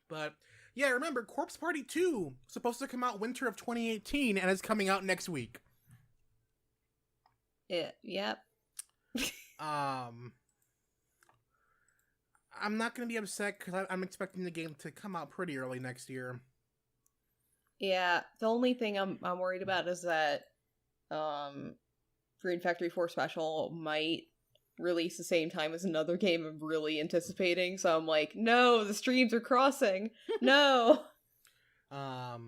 But, yeah, remember, Corpse Party 2 is supposed to come out winter of 2018, and it's coming out next week. Yep. I'm not going to be upset, because I'm expecting the game to come out pretty early next year. Yeah, the only thing I'm worried about is that, Rune Factory 4 Special might release the same time as another game I'm really anticipating, so I'm like, no, the streams are crossing. No. How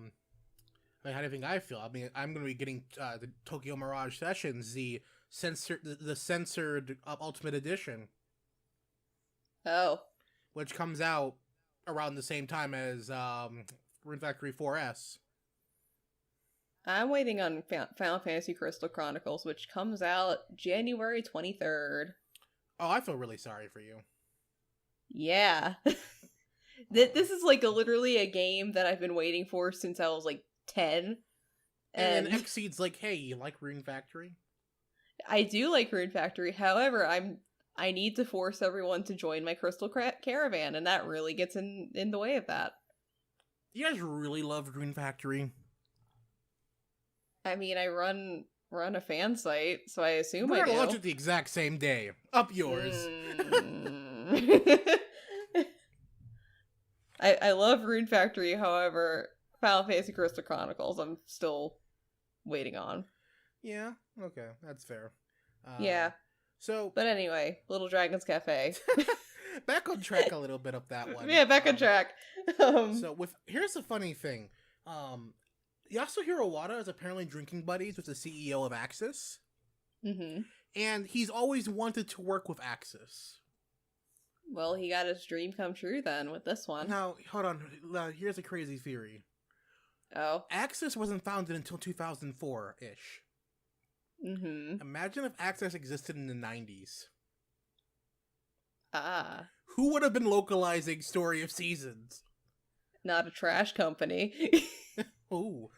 do you think I feel? I mean, I'm going to be getting the Tokyo Mirage Sessions, the censored Ultimate Edition. Oh. Which comes out around the same time as Rune Factory 4S. I'm waiting on Final Fantasy Crystal Chronicles, which comes out January 23rd. Oh, I feel really sorry for you. Yeah. This is like literally a game that I've been waiting for since I was like 10. And Xseed's like, hey, you like Rune Factory? I do like Rune Factory. However, I need to force everyone to join my Crystal Caravan, and that really gets in the way of that. You guys really love Rune Factory? I mean, I run a fan site, so I assume We're I do. gonna launch it the exact same day. Up yours. I love Rune Factory, however, Final Fantasy Crystal Chronicles I'm still waiting on. Yeah, okay, that's fair. Yeah. So, but anyway, Little Dragon's Cafe. Back on track a little bit of that one. Yeah, back on track. Here's the funny thing. Yasuhiro Wada is apparently drinking buddies with the CEO of Axis. Mm-hmm. And he's always wanted to work with Axis. Well, he got his dream come true then with this one. Now, hold on. Here's a crazy theory. Oh. Access wasn't founded until 2004-ish. Mm-hmm. Imagine if Access existed in the 90s. Ah. Who would have been localizing Story of Seasons? Not a trash company. Ooh.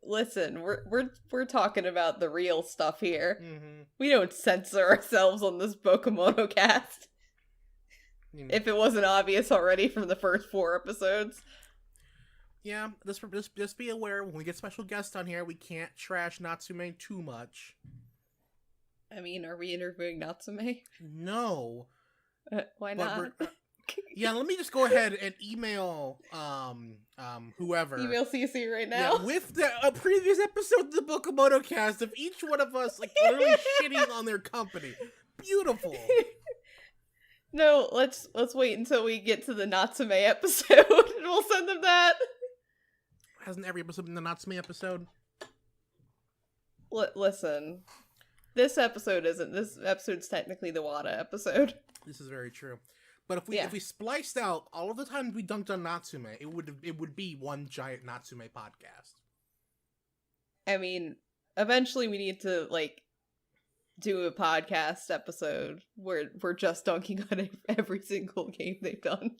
Listen, we're talking about the real stuff here. Mm-hmm. We don't censor ourselves on this BokuMonoCast. If it wasn't obvious already from the first 4 episodes. Yeah, just be aware, when we get special guests on here, we can't trash Natsume too much. I mean, are we interviewing Natsume? No. Why not? Yeah, let me just go ahead and email whoever. Email CC right now. Yeah, with a previous episode of the BokuMonoCast of each one of us like literally shitting on their company. Beautiful. No, let's wait until we get to the Natsume episode and we'll send them that. Hasn't every episode been the Natsume episode? Listen. This episode isn't. This episode's technically the Wada episode. This is very true. But if we spliced out all of the times we dunked on Natsume, it would be one giant Natsume podcast. I mean, eventually we need to do a podcast episode where we're just dunking on every single game they've done.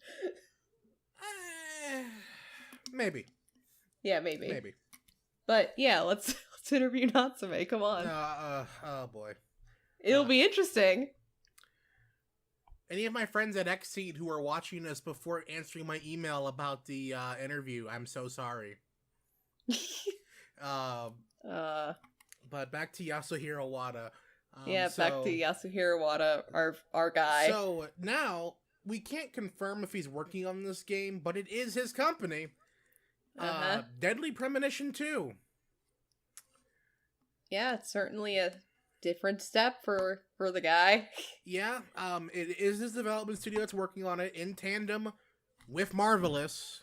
Maybe. Yeah, maybe. Maybe. But yeah, let's interview Natsume. Come on. Oh boy. It'll be interesting. Any of my friends at Xseed who are watching us before answering my email about the interview, I'm so sorry. But back to Yasuhiro Wada. Back to Yasuhiro Wada, our guy. So now we can't confirm if he's working on this game, but it is his company. Deadly Premonition 2. Yeah, it's certainly a different step for the guy. Yeah, it is his development studio that's working on it in tandem with Marvelous.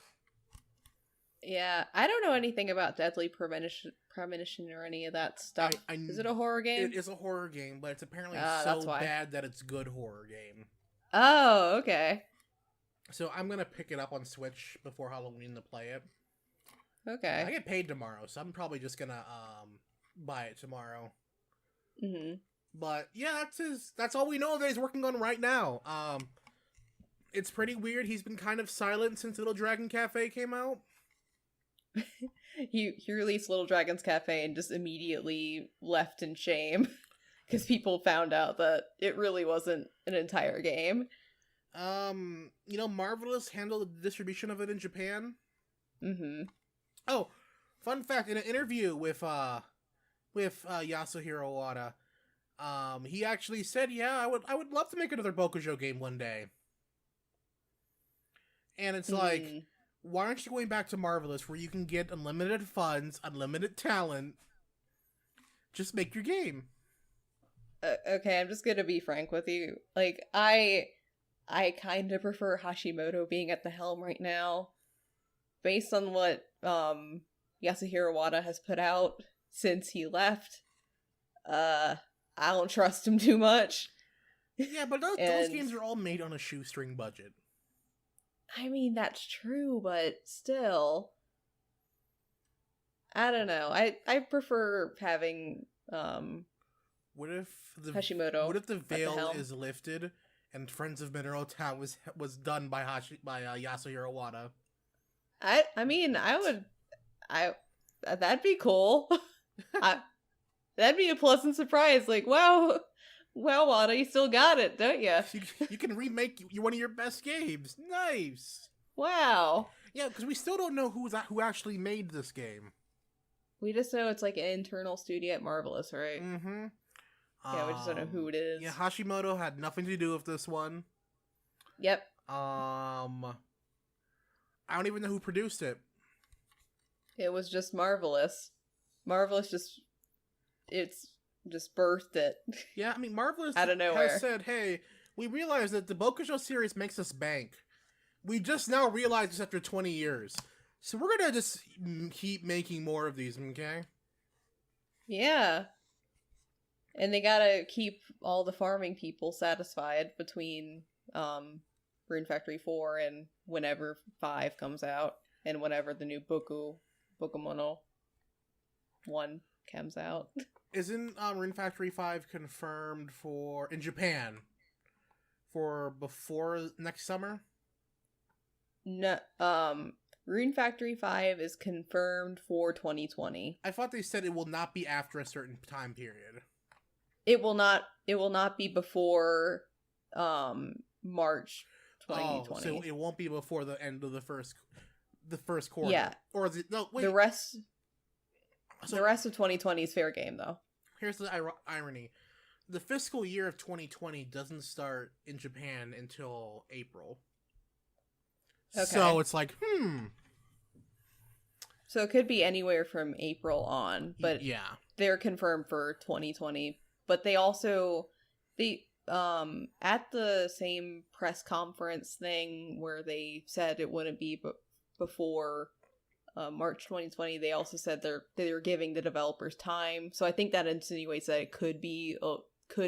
Yeah, I don't know anything about Deadly Premonition or any of that stuff. Is it a horror game? It is a horror game, but it's apparently so bad that it's good horror game. Oh, okay. So I'm gonna pick it up on Switch before Halloween to play it. Okay. I get paid tomorrow, so I'm probably just gonna buy it tomorrow. Mm-hmm. But yeah, that's all we know that he's working on right now. It's pretty weird. He's been kind of silent since Little Dragon Cafe came out. He released Little Dragon's Cafe and just immediately left in shame because people found out that it really wasn't an entire game. Marvelous handled the distribution of it in Japan. Mm-hmm. Oh, fun fact, in an interview with Yasuhiro Wada, he actually said, "Yeah, I would love to make another Bokujo game one day." And it's like, why aren't you going back to Marvelous, where you can get unlimited funds, unlimited talent? Just make your game. Okay, I'm just gonna be frank with you. I kind of prefer Hashimoto being at the helm right now, based on what Yasuhiro Wada has put out since he left. I don't trust him too much. Yeah, but those games are all made on a shoestring budget. I mean, that's true, but still. I don't know. I prefer having What if Hashimoto. What if the veil is lifted and Friends of Mineral Town was done by Yasuhiro Wada? I mean, that'd be cool. That'd be a pleasant surprise. Wow, Wada, you still got it, don't you? You can remake one of your best games. Nice. Wow. Yeah, because we still don't know who actually made this game. We just know it's an internal studio at Marvelous, right? Mm-hmm. Yeah, we just don't know who it is. Yeah, Hashimoto had nothing to do with this one. Yep. I don't even know who produced it. It was just Marvelous. Marvelous just birthed it. Yeah, I mean, Marvelous out of nowhere has said, hey, we realize that the Bokujo series makes us bank. We just now realize this after 20 years. So we're gonna just keep making more of these, okay? Yeah. And they gotta keep all the farming people satisfied between Rune Factory 4 and whenever 5 comes out and whenever the new BokuMono 1 comes out. Isn't Rune Factory 5 confirmed in Japan for before next summer? No, Rune Factory 5 is confirmed for 2020. I thought they said it will not be after a certain time period. It will not be before March 2020. Oh, so it won't be before the end of the first quarter. Yeah. Or is it? No, wait. The rest of 2020 is fair game, though. Here's the irony. The fiscal year of 2020 doesn't start in Japan until April. Okay. So it's like, So it could be anywhere from April on, but yeah, they're confirmed for 2020. But they also, at the same press conference thing where they said it wouldn't be before March 2020, they also said they're giving the developers time. So I think that insinuates that it could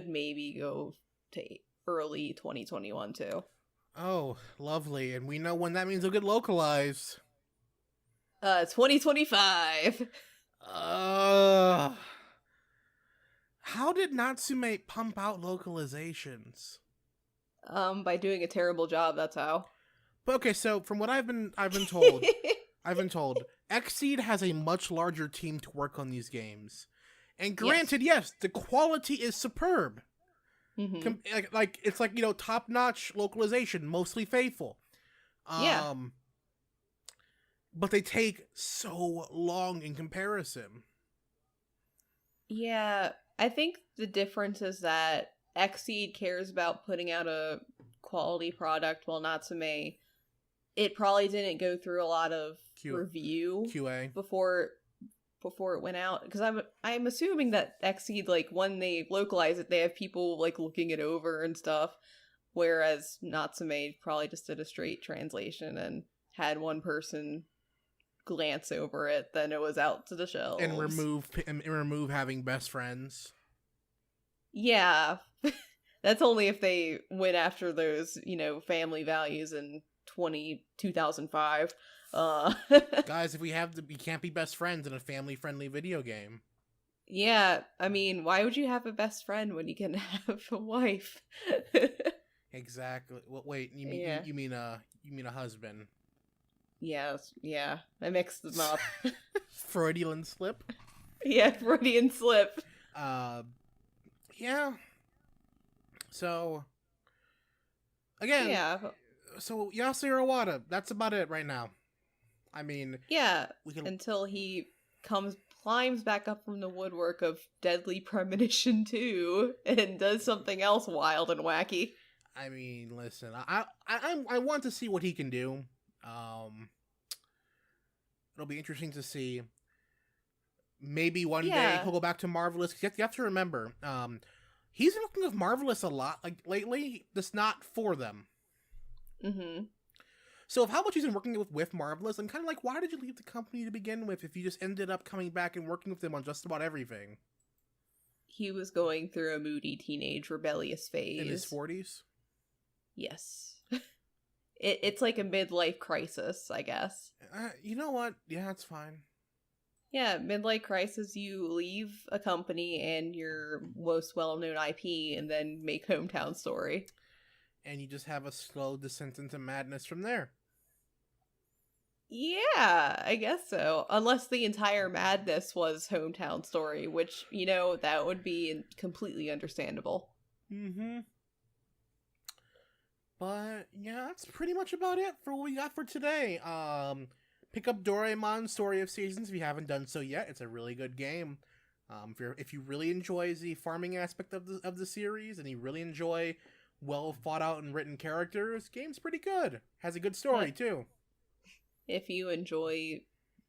maybe go to early 2021 too. Oh, lovely. And we know when that means it'll get localized. 2025. How did Natsume pump out localizations? By doing a terrible job, that's how. But okay, so from what I've been told, Xseed has a much larger team to work on these games. And granted, yes the quality is superb. Mm-hmm. It's like, top-notch localization, mostly faithful. Yeah. But they take so long in comparison. Yeah, I think the difference is that Xseed cares about putting out a quality product, while Natsume, it probably didn't go through a lot of review QA before it went out, because I'm assuming that Xseed, like, when they localize it, they have people like looking it over and stuff, whereas Natsume probably just did a straight translation and had one person glance over it, then it was out to the shelves and remove having best friends. Yeah. That's only if they went after those, family values in 2005. Guys, if we can't be best friends in a family-friendly video game. Yeah, I mean, why would you have a best friend when you can have a wife? Exactly. Well, wait, you mean a husband? Yes, yeah. I mixed them up. Freudian slip? Yeah, Freudian slip. Yeah. So, again, yeah. So Yasuhiro Wada, that's about it right now. I mean, yeah, until he climbs back up from the woodwork of Deadly Premonition 2 and does something else wild and wacky. I mean, listen, I want to see what he can do. It'll be interesting to see. Maybe one day he'll go back to Marvelous. You have to remember, he's working with Marvelous a lot, like, lately. That's not for them. Mm-hmm. So how much he's been working with Marvelous, I'm kind of like, why did you leave the company to begin with if you just ended up coming back and working with them on just about everything? He was going through a moody teenage rebellious phase. In his 40s? Yes. It's like a midlife crisis, I guess. You know what? Yeah, it's fine. Yeah, midlife crisis, you leave a company and your most well-known IP and then make Hometown Story. And you just have a slow descent into madness from there. Yeah, I guess so. Unless the entire madness was Hometown Story, which, that would be completely understandable. Mm-hmm. But, yeah, that's pretty much about it for what we got for today. Pick up Doraemon Story of Seasons if you haven't done so yet. It's a really good game. If you really enjoy the farming aspect of the series, and you really enjoy well thought out and written characters, game's pretty good. Has a good story too. If you enjoy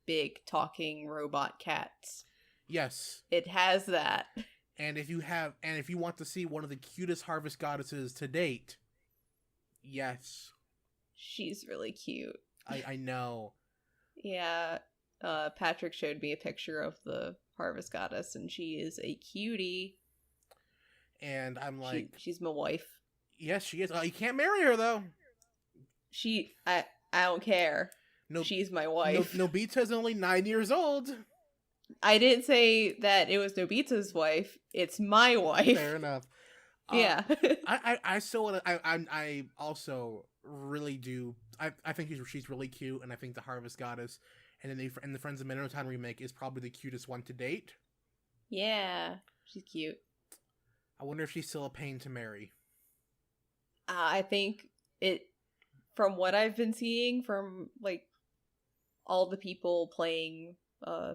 big talking robot cats, yes, it has that. And if you want to see one of the cutest harvest goddesses to date, yes, she's really cute. I know. Yeah, Patrick showed me a picture of the harvest goddess, and she is a cutie. And I'm like, she's my wife. Yes, she is. You can't marry her though. I don't care. No, She's my wife. Nobita's only 9 years old. I didn't say that it was Nobita's wife. It's my wife. Fair enough. Yeah. I still I also really do. I think she's really cute, and I think the Harvest Goddess and the Friends of Minotaur remake is probably the cutest one to date. Yeah, she's cute. I wonder if she's still a pain to marry. I think from what I've been seeing from like all the people playing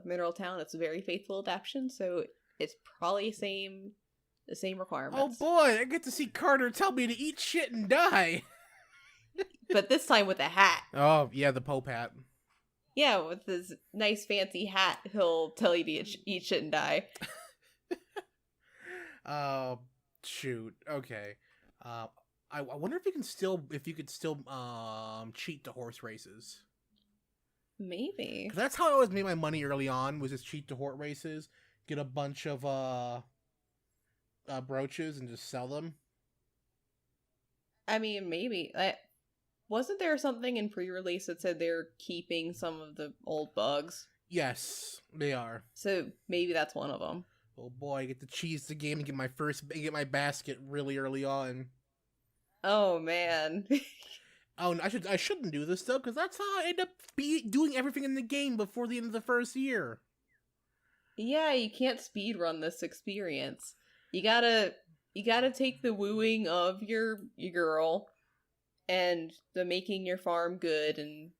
Mineral Town, it's a very faithful adaptation, so it's probably the same requirements. Oh boy, I get to see Carter tell me to eat shit and die. But this time with a hat. Oh yeah, the Pope hat. Yeah, with this nice fancy hat, he'll tell you to eat shit and die. Shoot. Okay. I wonder if you could still cheat the horse races. Maybe. 'Cause that's how I always made my money early on, was just cheat the horse races, get a bunch of brooches and just sell them. I mean, maybe. Wasn't there something in pre-release that said they're keeping some of the old bugs? Yes, they are. So maybe that's one of them. Oh boy, I get to cheese the game and get my basket really early on. Oh man. Oh, I shouldn't do this though, because that's how I end up doing everything in the game before the end of the first year. Yeah, you can't speedrun this experience. You gotta take the wooing of your girl and the making your farm good and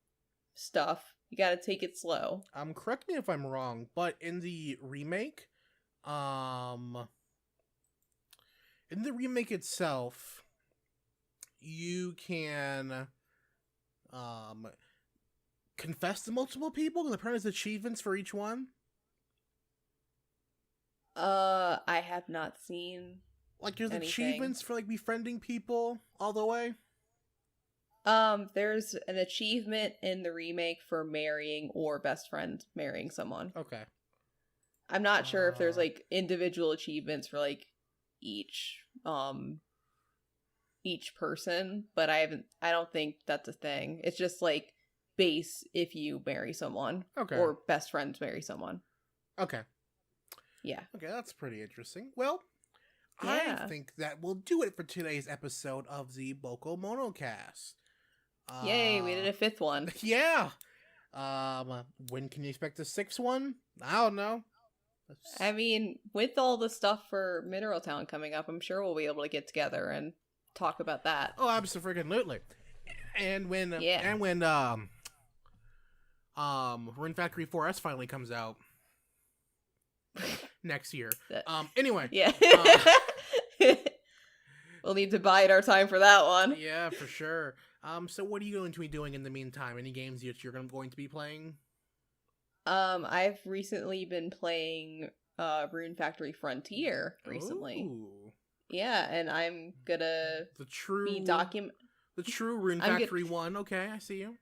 stuff. You gotta take it slow. Correct me if I'm wrong, but in the remake itself, you can confess to multiple people, and apparently there's achievements for each one. I have not seen Like there's anything. achievements for like befriending people all the way. There's an achievement in the remake for marrying or best friend marrying someone. Okay. I'm not sure if there's like individual achievements for like each person, but I don't think that's a thing. It's just like base if you marry someone. Okay. Or best friends marry someone. Okay. Yeah. Okay, that's pretty interesting. Well, Yeah. I think that will do it for today's episode of the BokuMonoCast. Yay, we did a 5th one. Yeah. When can you expect the 6th one? I don't know. I mean, with all the stuff for Mineral Town coming up, I'm sure we'll be able to get together and talk about that. Oh, absolutely. And when Rune Factory 4S finally comes out next year. Anyway. Yeah. We'll need to bide our time for that one. Yeah, for sure. So what are you going to be doing in the meantime? Any games that you're going to be playing? I've recently been playing Rune Factory Frontier recently. Ooh. Yeah, and I'm gonna The true Rune Factory one. Okay, I see you.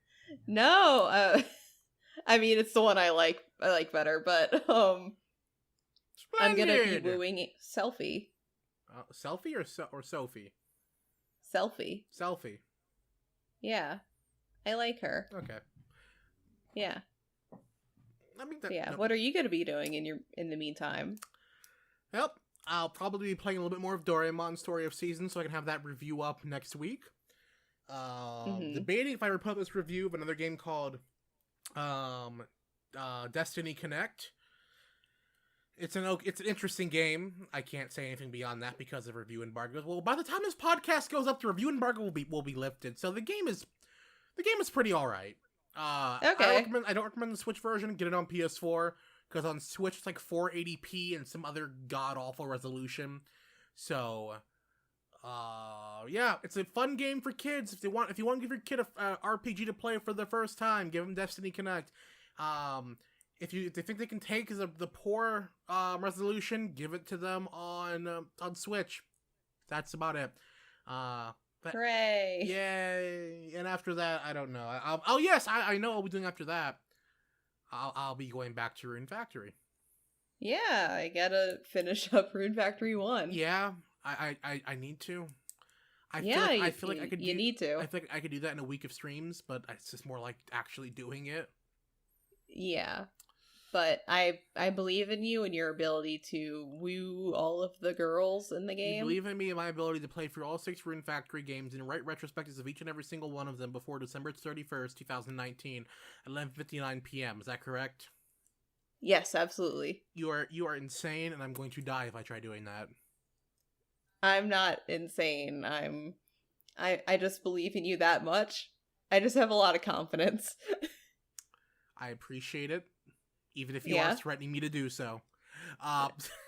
No, I mean it's the one I like better, but I'm gonna be wooing Selfie. Selfie or Sophie? Selfie. Selfie. Yeah, I like her. Okay. Yeah. I mean, What are you gonna be doing in the meantime? Well, I'll probably be playing a little bit more of Doraemon Story of Seasons, so I can have that review up next week. Debating if I would put this review of another game called Destiny Connect. It's an interesting game. I can't say anything beyond that because of review embargoes. Well, by the time this podcast goes up, the review embargo will be lifted. So the game is pretty all right. Okay. I don't recommend the Switch version. Get it on PS4 because on Switch it's like 480p and some other god awful resolution. So, yeah, it's a fun game for kids. If you want to give your kid a RPG to play for the first time, give them Destiny Connect. If they think they can take the poor resolution, give it to them on Switch. That's about it. Hooray! Yay! And after that, I don't know. I know what I'll be doing after that. I'll be going back to Rune Factory. Yeah, I gotta finish up Rune Factory 1. Yeah, I need to. Yeah, I feel like I could you need to. I feel like I could do that in a week of streams, but it's just more like actually doing it. Yeah. But I believe in you and your ability to woo all of the girls in the You game. believe in me and my ability to play through all 6 Rune Factory games and write retrospectives of each and every single one of them before December 31st, 2019, at 11:59 p.m. Is that correct? Yes, absolutely. You are insane, and I'm going to die if I try doing that. I'm not insane. I just believe in you that much. I just have a lot of confidence. I appreciate it, even if you are threatening me to do so.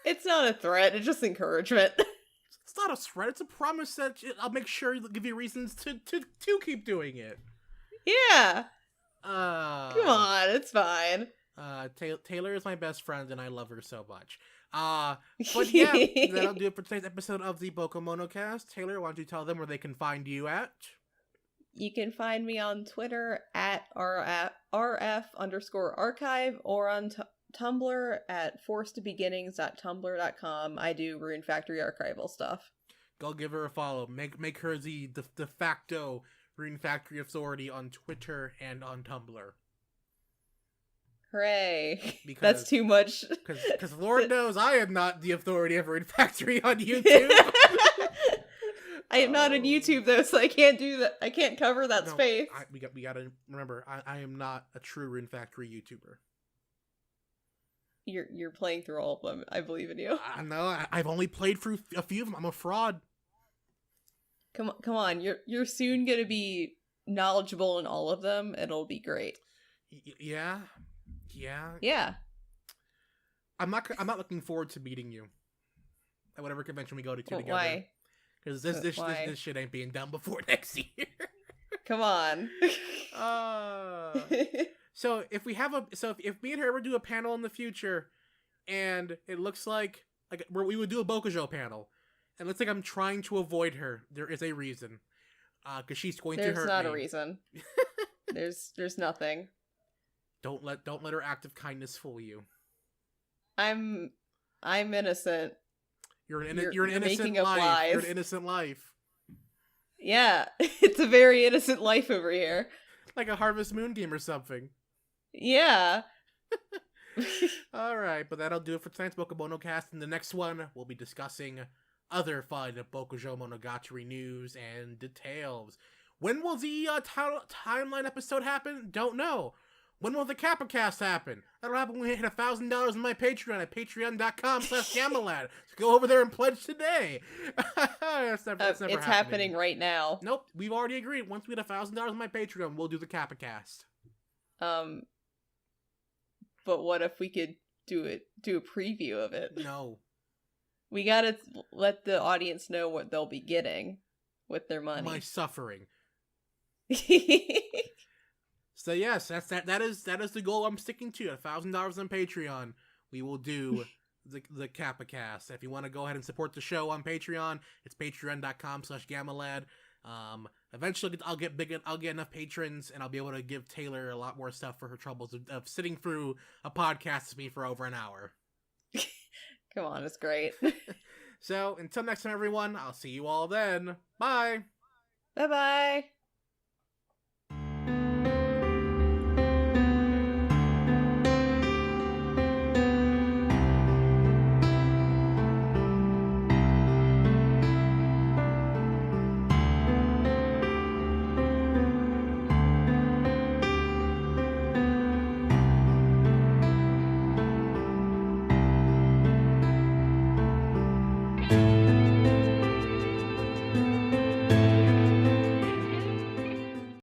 It's not a threat, it's just encouragement. It's not a threat, it's a promise that I'll make sure to give you reasons to keep doing it. Yeah. Come on, it's fine. Taylor is my best friend, and I love her so much. But yeah, that'll do it for today's episode of the BokuMonoCast. Taylor, why don't you tell them where they can find you at? You can find me on Twitter at rf_archive or on Tumblr at forcedbeginnings.tumblr.com. I do Rune Factory archival stuff. Go give her a follow. Make her the de facto Rune Factory authority on Twitter and on Tumblr. Hooray. That's too much. Because Lord knows I am not the authority of Rune Factory on YouTube. I am not on YouTube though, so I can't do that. I can't cover that space. We gotta remember, I am not a true Rune Factory YouTuber. You're playing through all of them. I believe in you. I know. I've only played through a few of them. I'm a fraud. Come on. You're soon gonna be knowledgeable in all of them. It'll be great. Yeah. I'm not looking forward to meeting you at whatever convention we go to together. Why? Because this shit ain't being done before next year. Come on. So if me and her ever do a panel in the future, and it looks like we would do a Bokujo panel, and let's say I'm trying to avoid her, there is a reason. Because she's going to hurt me. There's not a reason. There's nothing. Don't let her act of kindness fool you. I'm innocent. You're an innocent life. You're an innocent life. Yeah, it's a very innocent life over here. Like a Harvest Moon game or something. Yeah. Alright, but that'll do it for tonight's BokuMonoCast. In the next one, we'll be discussing other fun Bokujo Monogatari news and details. When will the timeline episode happen? Don't know. When will the Kappa Cast happen? That'll happen when we hit $1,000 on my Patreon at patreon.com/Gamalad. So go over there and pledge today. That's never it's happening right now. Nope, we've already agreed. Once we hit $1,000 on my Patreon, we'll do the Kappa Cast. But what if we could do a preview of it? No. We gotta let the audience know what they'll be getting with their money. My suffering. So yes, that is the goal I'm sticking to. $1,000 on Patreon. We will do the Kappa Cast. If you want to go ahead and support the show on Patreon, it's patreon.com/Gamalad. Eventually I'll get enough patrons, and I'll be able to give Taylor a lot more stuff for her troubles of sitting through a podcast with me for over an hour. Come on, it's great. So until next time, everyone, I'll see you all then. Bye. Bye-bye.